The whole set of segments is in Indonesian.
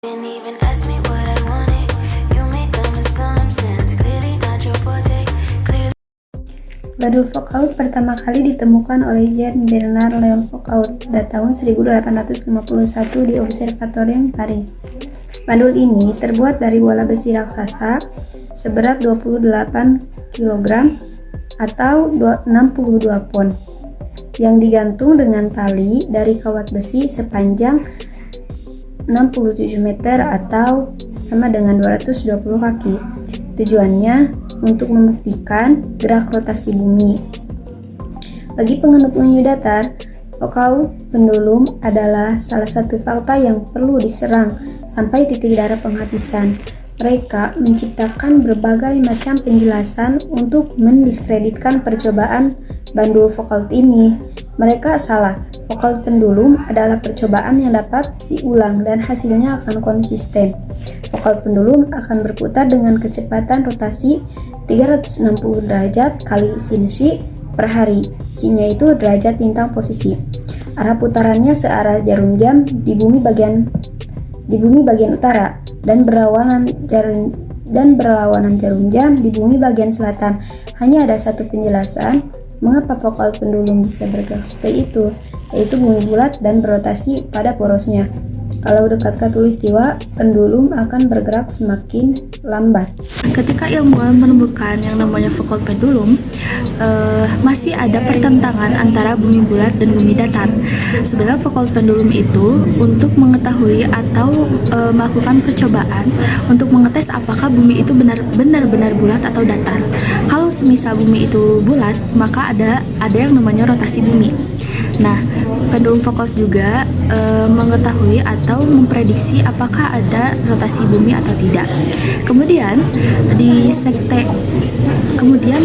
Didn't even ask me what I wanted. You made dumb assumptions. Clearly not your forte. Clearly. Bandul Foucault pertama kali ditemukan oleh Jean Bernard Léon Foucault pada tahun 1851 di Observatorium Paris. Bandul ini terbuat dari bola besi raksasa seberat 28 kg atau 62 pon yang digantung dengan tali dari kawat besi sepanjang 67 meter atau sama dengan 220 kaki. Tujuannya untuk membuktikan gerak rotasi bumi. Bagi penganut bumi datar, Foucault pendulum adalah salah satu fakta yang perlu diserang sampai titik darah penghabisan. Mereka menciptakan berbagai macam penjelasan untuk mendiskreditkan percobaan Bandul Foucault ini. Mereka salah. Foucault pendulum adalah percobaan yang dapat diulang dan hasilnya akan konsisten. Foucault pendulum akan berputar dengan kecepatan rotasi 360 derajat kali sinus per hari. Sinnya itu derajat lintang posisi. Arah putarannya searah jarum jam di bumi bagian utara dan berlawanan jarum jam di bumi bagian selatan. Hanya ada satu penjelasan mengapa Foucault pendulum bisa bergerak seperti itu, yaitu bumi bulat dan berotasi pada porosnya. Kalau dekat khatulistiwa, pendulum akan bergerak semakin lambat. Ketika ilmuwan menemukan yang namanya Foucault pendulum, masih ada pertentangan antara bumi bulat dan bumi datar. Sebenarnya Foucault pendulum itu untuk mengetahui atau melakukan percobaan untuk mengetes apakah bumi itu benar-benar bulat atau datar. Kalau semisal bumi itu bulat, maka ada yang namanya rotasi bumi. Nah, pendulum Foucault juga mengetahui atau memprediksi apakah ada rotasi bumi atau tidak. Kemudian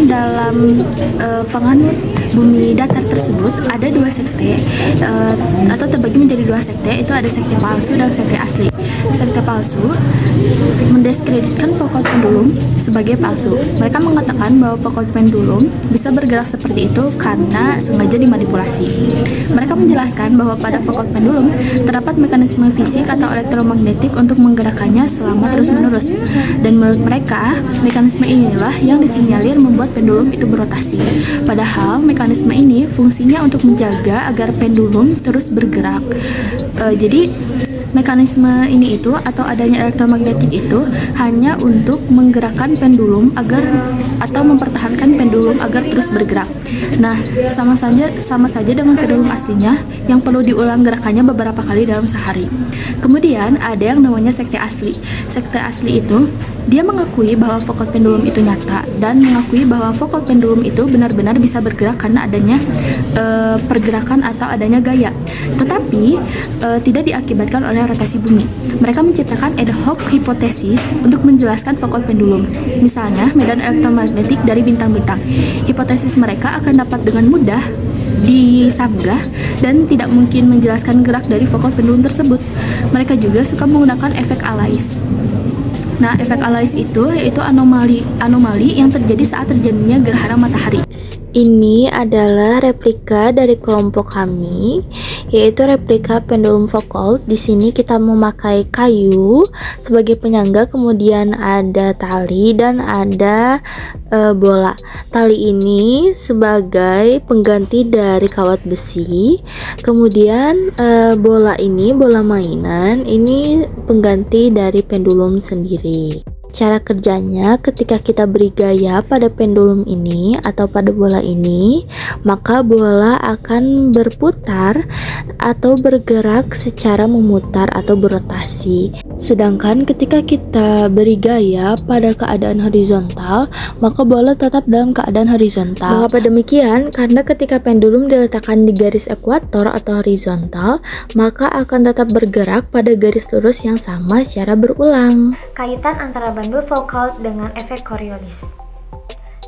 dalam penganut bumi datar tersebut ada dua sekte atau terbagi menjadi dua sekte, itu ada sekte palsu dan sekte asli. Sekte palsu mendiskreditkan Foucault pendulum sebagai palsu. Mereka mengatakan bahwa Foucault pendulum bisa bergerak seperti itu karena sengaja dimanipulasi. Mereka menjelaskan bahwa pada Foucault pendulum terdapat mekanisme fisik atau elektromagnetik untuk menggerakkannya selama terus-menerus. Dan menurut mereka, mekanisme inilah yang disinyalir membuat pendulum itu berotasi. Padahal mekanisme ini fungsinya untuk menjaga agar pendulum terus bergerak. Jadi mekanisme ini itu atau adanya elektromagnetik itu hanya untuk menggerakkan pendulum atau mempertahankan pendulum agar terus bergerak. Nah, sama saja dengan pendulum aslinya yang perlu diulang gerakannya beberapa kali dalam sehari. Kemudian ada yang namanya sekte asli. Sekte asli itu dia mengakui bahwa Foucault pendulum itu nyata dan mengakui bahwa Foucault pendulum itu benar-benar bisa bergerak karena adanya pergerakan atau adanya gaya, tetapi tidak diakibatkan oleh rotasi bumi. Mereka menciptakan ad hoc hipotesis untuk menjelaskan Foucault pendulum. Misalnya, medan elektromagnetik dari bintang-bintang. Hipotesis mereka akan dapat dengan mudah disanggah dan tidak mungkin menjelaskan gerak dari Foucault pendulum tersebut. Mereka juga suka menggunakan efek Alais. Nah, efek Alais itu yaitu anomali yang terjadi saat terjadinya gerhana matahari. Ini adalah replika dari kelompok kami, yaitu replika pendulum Foucault. Di sini kita memakai kayu sebagai penyangga, kemudian ada tali dan ada bola. Tali ini sebagai pengganti dari kawat besi, kemudian bola mainan ini pengganti dari pendulum sendiri. Cara kerjanya, ketika kita beri gaya pada pendulum ini atau pada bola ini, maka bola akan berputar atau bergerak secara memutar atau berotasi. Sedangkan ketika kita beri gaya pada keadaan horizontal, maka bola tetap dalam keadaan horizontal. Mengapa demikian? Karena ketika pendulum diletakkan di garis ekuator atau horizontal, maka akan tetap bergerak pada garis lurus yang sama secara berulang. Kaitan antara Bandul Foucault dengan efek Coriolis.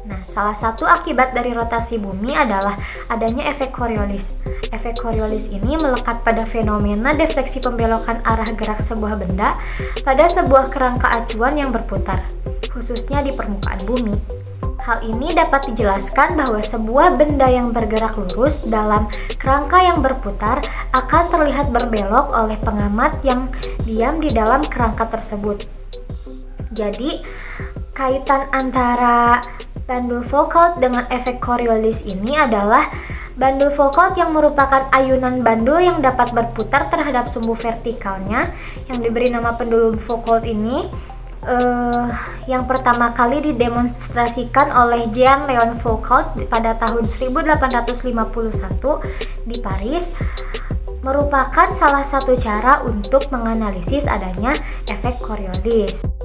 Nah, salah satu akibat dari rotasi bumi adalah adanya efek Coriolis. Efek Coriolis ini melekat pada fenomena defleksi pembelokan arah gerak sebuah benda pada sebuah kerangka acuan yang berputar, khususnya di permukaan bumi. Hal ini dapat dijelaskan bahwa sebuah benda yang bergerak lurus dalam kerangka yang berputar akan terlihat berbelok oleh pengamat yang diam di dalam kerangka tersebut. Jadi, kaitan antara bandul Foucault dengan efek Coriolis ini adalah bandul Foucault yang merupakan ayunan bandul yang dapat berputar terhadap sumbu vertikalnya yang diberi nama pendulum Foucault ini yang pertama kali didemonstrasikan oleh Jean-Léon Foucault pada tahun 1851 di Paris, merupakan salah satu cara untuk menganalisis adanya efek Coriolis.